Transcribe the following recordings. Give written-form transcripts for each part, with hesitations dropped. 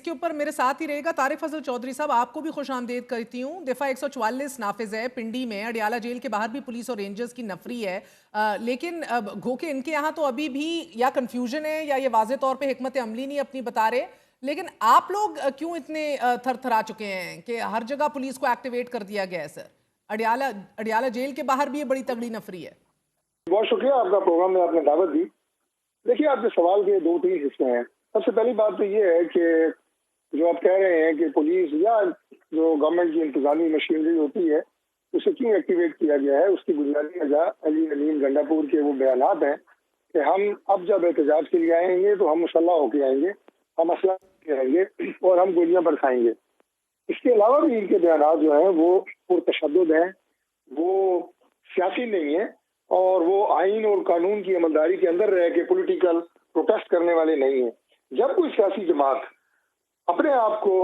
इसके ऊपर मेरे साथ ही रहेगा तारिक फजल चौधरी साहब, आपको भी खुश आमदेद करती हूँ। दफा 144 नाफिज है पिंडी में, अडियाला जेल के बाहर भी पुलिस और रेंजर्स की नफरी है। लेकिन घोके इनके यहाँ तो अभी भी या कंफ्यूजन है या ये वाजे तौर पे हिकमत अमली नहीं अपनी बता रहे। लेकिन आप लोग क्यों इतने थरथरा चुके हैं कि हर जगह पुलिस को एक्टिवेट कर दिया गया है? सर, अडियाला अडियाला जेल के बाहर भी ये बड़ी तगड़ी नफरी है। बहुत शुक्रिया, आपका प्रोग्राम में आपने दावत दी। देखिए, आपके सवाल के 2-3 हिस्से हैं। सबसे पहली बात तो ये है कि जो आप कह रहे हैं कि पुलिस या जो गवर्नमेंट की इंतजामी मशीनरी होती है उसे क्यों एक्टिवेट किया गया है, उसकी बुनियादी वजह अली अमीन गंडापुर के वो बयानात हैं कि हम अब जब एहतजाज के लिए आएंगे तो हम मुसल्ला होके आएंगे, हम असला लेके आएंगे और हम गोलियां बरसाएंगे। इसके अलावा भी इनके बयानात जो हैं वो पुरतशद्दुद हैं, वो सियासी नहीं है और वो आइन और कानून की अमलदारी के अंदर रह के पॉलिटिकल प्रोटेस्ट करने वाले नहीं है। जब कोई सियासी जमात अपने आप को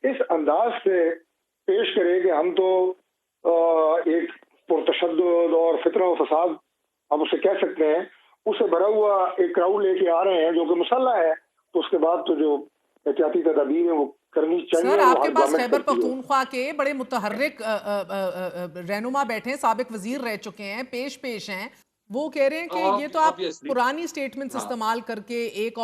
इस अंदाज से पेश करे कि हम तो एक पुरतशद्दुद और फितना और फसाद हम उसे कह सकते हैं, उसे भरा हुआ एक क्राउड लेके आ रहे हैं जो कि मुसल्ला है, तो उसके बाद तो जो एहतियाती तदाबीर है वो करनी चाहिए। सर, आपके पास खैबर पख्तूनख्वा के बड़े मुतहर्रिक रहनुमा बैठे हैं, साबिक वजीर रह चुके हैं, पेश हैं। वो कह रहे हैं कि ये तो आप पुरानी स्टेटमेंट्स इस्तेमाल करके एक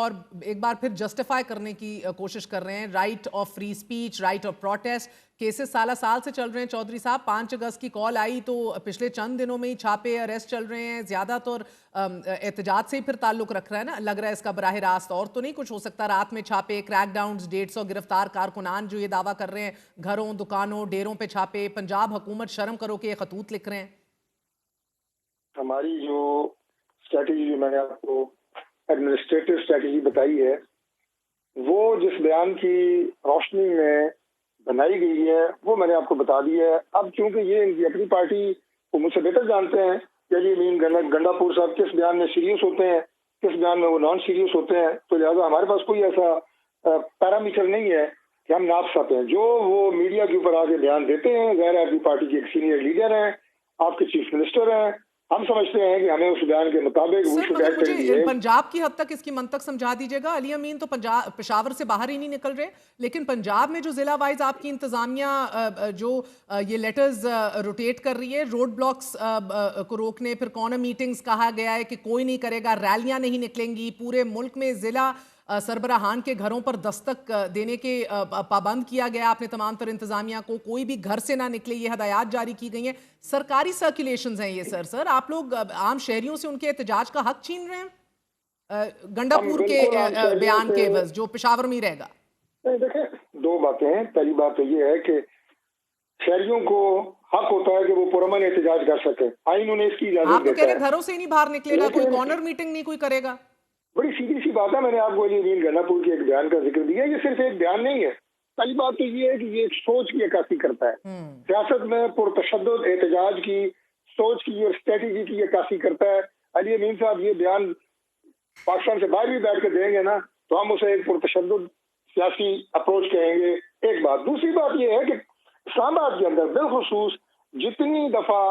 बार फिर जस्टिफाई करने की कोशिश कर रहे हैं। Right of free speech, right of protest, cases साल से चल रहे हैं। चौधरी साहब, 5 अगस्त की कॉल आई तो पिछले चंद दिनों में ही छापे, अरेस्ट चल रहे हैं। ज्यादातर एहतजाज से ही फिर ताल्लुक रख रहा है ना, लग रहा है इसका बराह रास्त। और तो नहीं कुछ हो सकता? रात में छापे, क्रैकडाउन, 150 गिरफ्तार कारकुनान जो ये दावा कर रहे हैं, घरों दुकानों डेरों पे छापे। पंजाब हुकूमत शर्म करो के ये खतूत लिख रहे हैं। हमारी जो स्ट्रैटेजी जो मैंने आपको एडमिनिस्ट्रेटिव स्ट्रैटेजी बताई है वो जिस बयान की रोशनी में बनाई गई है वो मैंने आपको बता दिया है। अब चूंकि ये इनकी अपनी पार्टी को मुझसे बेहतर जानते हैं कि अली अमीन गंडापुर साहब किस बयान में सीरियस होते हैं, किस बयान में वो नॉन सीरियस होते हैं, तो लिहाजा हमारे पास कोई ऐसा पैरामीटर नहीं है कि हम नाप सकते हैं। जो वो मीडिया के ऊपर आके बयान देते हैं, गैर आपकी पार्टी के एक सीनियर लीडर हैं, आपके चीफ मिनिस्टर हैं, हम समझते हैं कि हमें उस बयान के मुताबिक मुझे पंजाब की हद तक इसकी मंतक समझा दीजिएगा। अली अमीन तो पंजाब पेशावर से बाहर ही नहीं निकल रहे, लेकिन पंजाब में जो जिला वाइज आपकी इंतजामिया जो ये लेटर्स रोटेट कर रही है, रोड ब्लॉक्स को रोकने, फिर कॉर्नर मीटिंग्स कहा गया है कि कोई नहीं करेगा, रैलियां नहीं निकलेंगी, पूरे मुल्क में जिला सरबराहान के घरों पर दस्तक देने के पाबंद किया गया आपने तमाम तर इंतजामिया को, कोई भी घर से ना निकले, ये हदायत जारी की गई हैं। सरकारी सर्कुलेशंस हैं ये। सर आप लोग आम शहरियों से उनके एहतजाज का हक छीन रहे हैं गंडापुर के बयान के एवज, जो पेशावर में ही रहेगा। देखिए, 2 बातें हैं। पहली बात तो ये है कि शहरियों को हक होता है कि वो पुरअमन एहतजाज कर सके, आइन उन्हें इसकी इजाजत देता है। आप तो कह रहे घरों से ही नहीं बाहर निकलेगा कोई, कॉर्नर मीटिंग नहीं कोई करेगा। बड़ी सीधी सी बात है, मैंने आपको अली अमीन गंडापुर के एक बयान का जिक्र दिया। ये सिर्फ एक बयान नहीं है। पहली बात तो ये है कि ये एक सोच की अक्कासी करता है। सियासत में पुरतशद्दुद एहतजाज की सोच की और स्ट्रेटेजी की अक्कासी करता है। अली अमीन साहब ये बयान पाकिस्तान से बाहर भी बैठ कर देंगे ना तो हम उसे एक पुरतशद्दुद सियासी अप्रोच कहेंगे। एक बात। दूसरी बात यह है कि इस्लामाबाद के अंदर बिलखुसूस जितनी दफा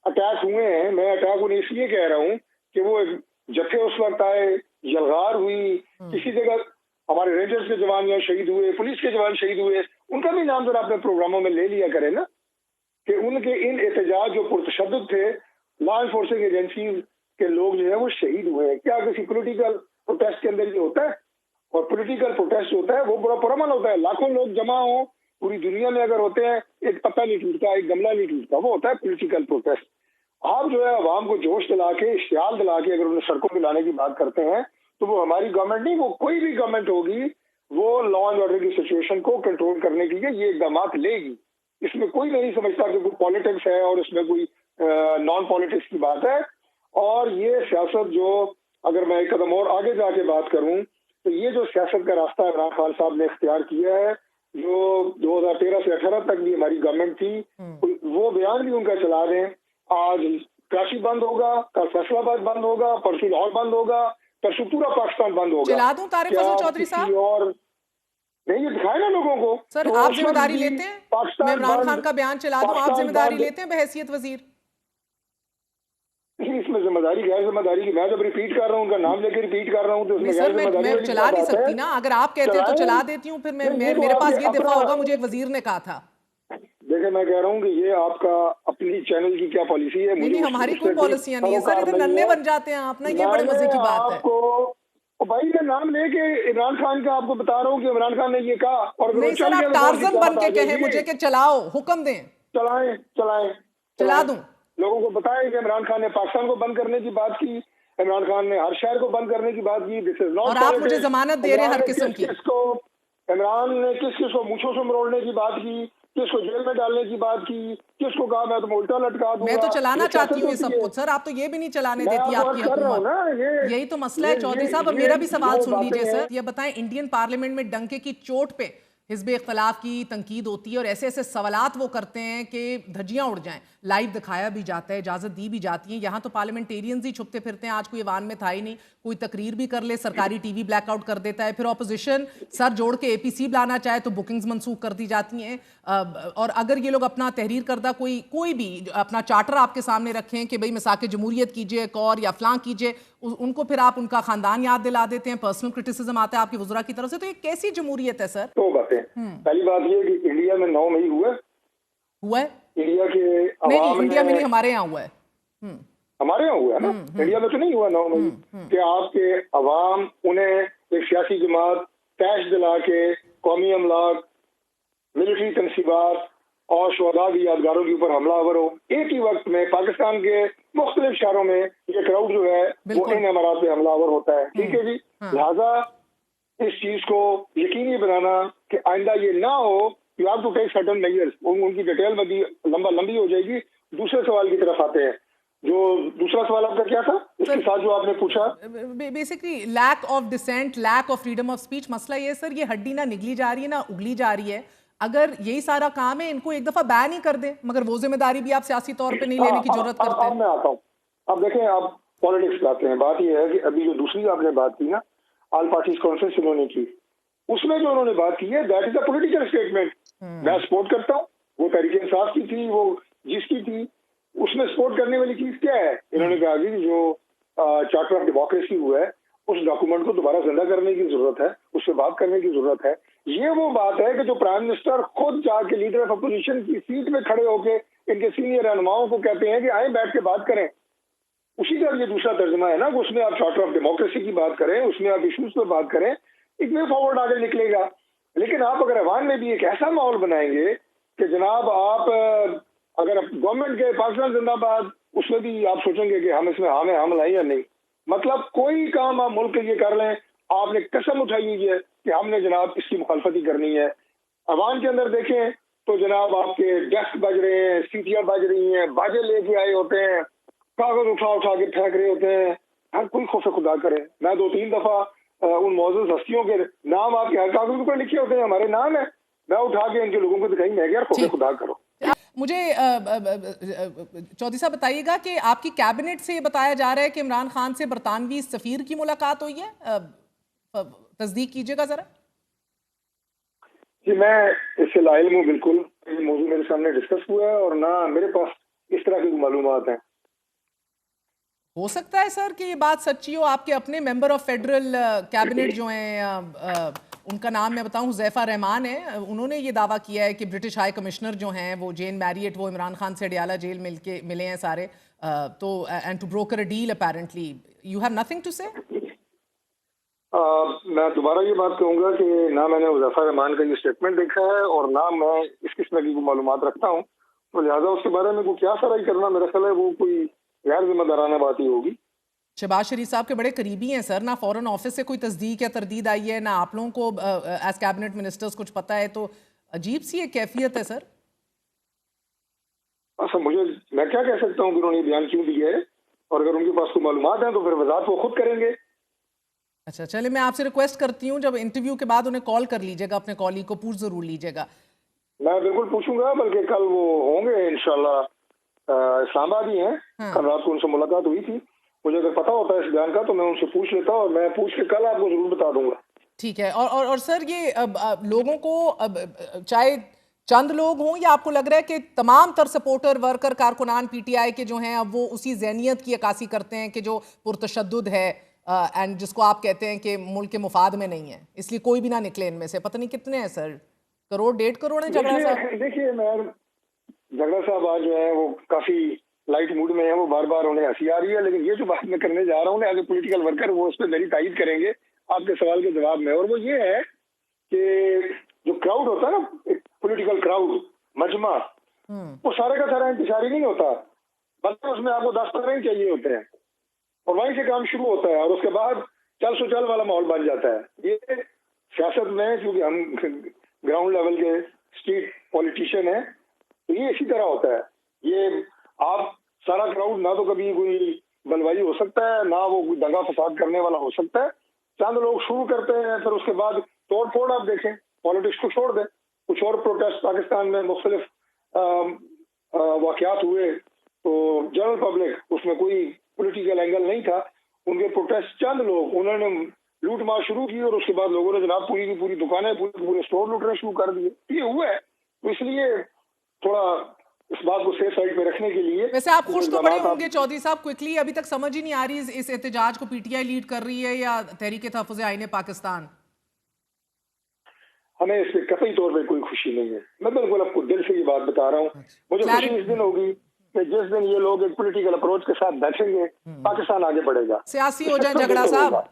अटैक हुए हैं, मैं अटैक उन्हें इसलिए कह रहा हूँ कि वो जत्थे उस वक्त आए, यलगार हुई, किसी जगह हमारे रेंजर्स के जवान यहाँ शहीद हुए, पुलिस के जवान शहीद हुए, उनका भी नाम जरा अपने प्रोग्रामों में ले लिया करें ना, कि उनके इन एहतजाज जो पुरतशद्दुद थे, लॉ एनफोर्सिंग एजेंसीज के लोग जो है वो शहीद हुए हैं। क्या किसी पॉलिटिकल प्रोटेस्ट के अंदर ये होता है? और पॉलिटिकल प्रोटेस्ट होता है वो बड़ा पुरअमन होता है, लाखों लोग जमा हो पूरी दुनिया में अगर होते हैं, एक पत्ता नहीं टूटता, एक गमला नहीं टूटता, वो होता है पॉलिटिकल प्रोटेस्ट। आप जो है अवाम को जोश दिला के, इश्तियाल दिला के अगर उन्हें सड़कों पे लाने की बात करते हैं तो वो हमारी गवर्नमेंट नहीं, वो कोई भी गवर्नमेंट होगी वो लॉ एंड ऑर्डर की सिचुएशन को कंट्रोल करने के लिए ये इकदाम लेगी। इसमें कोई नहीं समझता कि कोई पॉलिटिक्स है और इसमें कोई नॉन पॉलिटिक्स की बात है। और ये सियासत जो, अगर मैं एक कदम और आगे जाके बात करूं तो ये जो सियासत का रास्ता इमरान खान साहब ने इख्तियार किया है, जो 2013 से 18 तक भी हमारी गवर्नमेंट थी, वो बयान भी उनका चला रहे हैं। आज कराची बंद होगा, कल फैसलाबाद बंद होगा, परसों लाहौर बंद होगा, परसों पूरा पाकिस्तान बंद होगा। चला दूं तारिक फजल चौधरी साहब? और नहीं, ये दिखाए ना लोगों को। सर, आप जिम्मेदारी लेते हैं? मैं इमरान खान का बयान चला दूं, आप जिम्मेदारी लेते हैं बहैसियत वजीर? इसमें जिम्मेदारी गैर जिम्मेदारी की, मैं जब रिपीट कर रहा हूँ, उनका नाम लेके रिपीट कर रहा हूँ, तो उसमें सर गैर जिम्मेदारी मैं चला नहीं सकती ना, अगर आप कहते हैं तो चला चलाएं। देती हूँ, फिर नहीं, ये तो मेरे पास आपने ये दिफा अपना, होगा, मुझे एक वजीर ने कहा था। देखिए मैं कह रहा हूँ कि ये आपका अपनी चैनल की क्या पॉलिसी है, नहीं मुझे नहीं, हमारी कोई पॉलिसियां नहीं है सर, इधर नन्हे बन जाते हैं आप ना, ये बड़े मजे की बात है। आपको भाई मैं नाम लेके इमरान खान का आपको बता रहा हूँ कि इमरान खान ने ये कहा, और अगर वो नहीं सर, चल आप गया तो कौन सी टार्जन बन बात के आ कहें जाएगी। मुझे कि चलाओ, हुक्म दें, चलाएं चलाएं चला चलाएं, दूं। लोगों को बताएं कि इमरान खान ने पाकिस्तान को बंद करने की बात की, इमरान खान ने हर शहर को बंद करने की बात की। दिस इज नॉट और आप मुझे पॉलिटिक्स। जमानत दे रहे हैं हर किस्म की। इमरान ने किस किस को मूंछों से मरोड़ने की बात की, किसको जेल में डालने की बात की, किसको कहा मैं तुम्हें उल्टा लटका दूंगा। मैं तो चलाना ये चाहती हूँ ये सियासत सब होती है। कुछ सर, आप तो ये भी नहीं चलाने मैं देती आपको आपकी अर्ज कर रहा हूँ हुकूमत। ना, यही तो मसला है चौधरी साहब। अब ये मेरा भी सवाल जो सुन बातें लीजिए हैं। सर, ये बताएं, इंडियन पार्लियामेंट में डंके की चोट पे हिज़्ब इख्तलाफ की तनकीद होती है और ऐसे ऐसे सवालात वो करते हैं कि धज्जियां उड़ जाएं, लाइव दिखाया भी जाता है, इजाज़त दी भी जाती है। यहाँ तो पार्लियामेंटेरियंस ही छुपते फिरते हैं, आज कोई ईवान में था ही नहीं, कोई तकरीर भी कर ले सरकारी टीवी ब्लैकआउट कर देता है, फिर ऑपोजिशन सर जोड़ के एपीसी बुलाना चाहे तो बुकिंग्स मनसूख कर दी जाती हैं। और अगर ये लोग अपना तहरीर करदा कोई भी अपना चार्टर आपके सामने रखें कि भाई मिसाक जमहूरियत कीजिए एक और या फलां कीजिए, उनको फिर आप उनका खानदान याद दिला देते हैं, पर्सनल क्रिटिसिज्म आता है आपकी वज़रा की तरफ से। तो ये कैसी जमहूरियत है सर? दो बातें, पहली बात ये कि इंडिया में 9 मई हुआ हुआ है? इंडिया के नहीं अवाम इंडिया में ने, नहीं, हमारे यहाँ हुआ है। हमारे यहाँ हुआ है ना, इंडिया में तो नहीं हुआ 9 मई कि आपके अवाम उन्हें एक सियासी जमात कैश दिला के कौमी अमलाक, मिलिट्री तनसीबात और शुहदा की यादगारों के ऊपर हमलावर हो। एक ही वक्त में पाकिस्तान के मुख्तलिफ शहरों में ये क्राउड जो है वो इन अमारात पे हमलावर होता है। ठीक है जी, लिहाजा इस चीज को यकीनी बनाना कि आइंदा ये ना हो, you have to take certain measures. उनकी डिटेल में भी लंबी हो जाएगी। दूसरे सवाल की तरफ आते हैं, जो दूसरा सवाल आपका क्या था इसके साथ जो आपने पूछा, basically lack of dissent, lack of freedom of speech. मसला ये सर, ये हड्डी ना निगली जा रही है ना उगली जा रही है। अगर यही सारा काम है, इनको एक दफा बैन ही कर दे, मगर वो जिम्मेदारी भी आप सियासी तौर पे नहीं लेने की जरूरत करते हैं। मैं आता हूँ, अब देखें, आप पॉलिटिक्स लाते हैं। बात यह है कि अभी जो दूसरी आपने बात की ना, ऑल पार्टीज कॉन्फ्रेंस उन्होंने की, उसमें जो उन्होंने बात की है that is a political statement. मैं सपोर्ट करता हूँ, वो तहरीक इंसाफ की थी, वो जिसकी थी, उसमें सपोर्ट करने वाली चीज क्या है? इन्होंने कहा कि जो चार्टर ऑफ डेमोक्रेसी हुआ है उस डॉक्यूमेंट को दोबारा जिंदा करने की जरूरत है, उससे बात करने की जरूरत है। ये वो बात है कि जो प्राइम मिनिस्टर खुद जाके लीडर ऑफ अपोजिशन की सीट में खड़े होकर इनके सीनियर रहनुमाओं को कहते हैं कि आए बैठ के बात करें, उसी का ये दूसरा तर्जमा है ना, उसमें आप चार्टर ऑफ डेमोक्रेसी की बात करें, उसमें आप इश्यूज पर बात करें, एक वे फॉरवर्ड आगे निकलेगा। लेकिन आप अगर अवाम में भी एक ऐसा माहौल बनाएंगे कि जनाब आप अगर गवर्नमेंट के पाकिस्तान जिंदाबाद, उसमें भी आप सोचेंगे कि हम इसमें हम लाएं या नहीं, मतलब कोई काम आप मुल्क के लिए कर लें, आपने कसम उठाई हुई है कि हमने जनाब इसकी मुखालफत ही करनी है। अवाम के अंदर देखें तो जनाब आपके डेस्क बज रहे हैं, सीटियां बज रही हैं, बाजे लेके आए होते हैं, कागज उठा उठा के फेंक रहे होते हैं। हर कोई खौफ खुदा करे। मैं 2-3 दफा उन मौजूद हस्तियों के नाम आपके हर कागज ऊपर लिखे होते हैं, हमारे नाम है, मैं उठा के इनके लोगों को दिखाई, मैं यार खौफ खुदा करो। मुझे चौधरी साहब बताइएगा कि आपकी कैबिनेट से बताया जा रहा है कि इमरान खान से बरतानवी सफीर की मुलाकात हुई है, तस्दीक कीजिएगा जरा। जी मैं इससे लाइल हूँ, बिल्कुल ये मौजूद मेरे सामने डिस्कस हुआ है और ना मेरे पास इस तरह की मालूमात हैं। हो सकता है सर कि ये बात सच्ची हो। आपके अपने मेंबर ऑफ फेडरल कैबिनेट जो हैं, उनका नाम मैं बताऊं हुज़ैफा रहमान है, उन्होंने ये दावा किया है कि ब्रिटिश हाई कमिश्नर जो हैं वो जेन मैरियट, वो इमरान खान से अडियाला जेल मिले हैं सारे, तो and to broker a deal apparently. You have nothing to say? मैं दोबारा ये बात कहूंगा कि ना मैंने हुज़ैफा रहमान का ये स्टेटमेंट देखा है और ना मैं इस किस्म की मालूमात रखता हूँ, तो लिहाजा उसके बारे में क्या सराई करना, मेरा ख्याल है वो कोई गैर जिम्मेदाराना बात ही होगी। शहबाज शरीफ साहब के बड़े करीबी हैं सर, ना फॉरेन ऑफिस से कोई तस्दीक या तरदीद आई है, ना आप लोगों को एज कैबिनेट मिनिस्टर्स कुछ पता है, तो अजीब सी एक कैफियत है सर। अच्छा, मैं क्या कह सकता हूँ कि उन्होंने बयान क्यों दिया है, और अगर उनके पास कोई मालूमात है तो फिर वजाहत वो खुद करेंगे। अच्छा चलिए, मैं आपसे रिक्वेस्ट करती हूँ जब इंटरव्यू के बाद उन्हें कॉल कर लीजिएगा, अपने कॉलीग को पूछ जरूर लीजिएगा। मैं बिल्कुल पूछूंगा, बल्कि कल वो होंगे इंशाल्लाह, इस्लामाबाद ही हैं। कल रात को उनसे मुलाकात हुई थी, मुझे अगर पता होता है इस बयान का तो मैं उनसे पूछ लेता और मैं पूछ के कल आपको जरूर बता दूंगा। ठीक है। और सर ये लोगों को चाहे चंद लोग हों या आपको लग रहा है कि तमाम तर सपोर्टर वर्कर कारकुनान पीटीआई के जो हैं अब वो उसी ज़हनियत की अक्कासी करते हैं कि जो पुरतशद्दुद है एंड जिसको आप कहते हैं कि मुल्क के मुफाद में नहीं है, इसलिए कोई भी ना निकले इनमें से? पता नहीं कितने हैं सर, करोड़ 1.5 करोड़ है झगड़ा साहब? देखिए मैं झगड़ा साहब आज जो है वो काफी लाइट मूड में है, वो बार बार उन्हें हंसी आ रही है, लेकिन ये जो बात मैं करने जा रहा हूँ एज ए पॉलिटिकल वर्कर, वो उस पर मेरी तायद करेंगे आपके सवाल के जवाब में। और वो ये है कि जो क्राउड होता है ना, एक पॉलिटिकल क्राउड मजमा, वो सारे का सारा इंतजारी नहीं होता, बल्कि उसमें आपको 10-15 ही चाहिए होते हैं और वहीं से काम शुरू होता है और उसके बाद चल सुचल वाला माहौल बन जाता है। ये सियासत में, क्योंकि हम ग्राउंड लेवल के स्ट्रीट पॉलिटिशियन है, तो ये इसी तरह होता है। ये आप सारा क्राउड ना तो कभी कोई बलवाई हो सकता है, ना वो कोई दंगा फसाद करने वाला हो सकता है। चंद लोग शुरू करते हैं, फिर उसके बाद तोड़ फोड़ आप देखें, पॉलिटिक्स को छोड़ दें। कुछ और प्रोटेस्ट पाकिस्तान में मुख्तलिफ वाकयात हुए तो जनरल पब्लिक, उसमें कोई पॉलिटिकल एंगल नहीं था, उनके प्रोटेस्ट चंद लोग, उन्होंने लूट मार शुरू की और उसके बाद लोगों ने जनाब पूरी की पूरी दुकानें, पूरे स्टोर लूटने शुरू कर दिए। ये हुआ है, तो इसलिए थोड़ा इस बात को सेफ साइड पे रखने के लिए। वैसे आप खुश तो बड़े होंगे चौधरी साहब, क्विकली अभी तक समझ ही नहीं आ रही इस एहतजाज को पीटीआई लीड कर रही है या तहरीक तहफ़्फ़ुज़ आईन पाकिस्तान? हमें इस पे कतई तौर पे कोई खुशी नहीं है, मैं बिल्कुल आपको दिल से ये बात बता रहा हूँ। मुझे खुशी इस दिन होगी कि जिस दिन ये लोग एक पॉलिटिकल अप्रोच के साथ बैठेंगे, पाकिस्तान आगे बढ़ेगा। सियासी हो जाए झगड़ा साहब,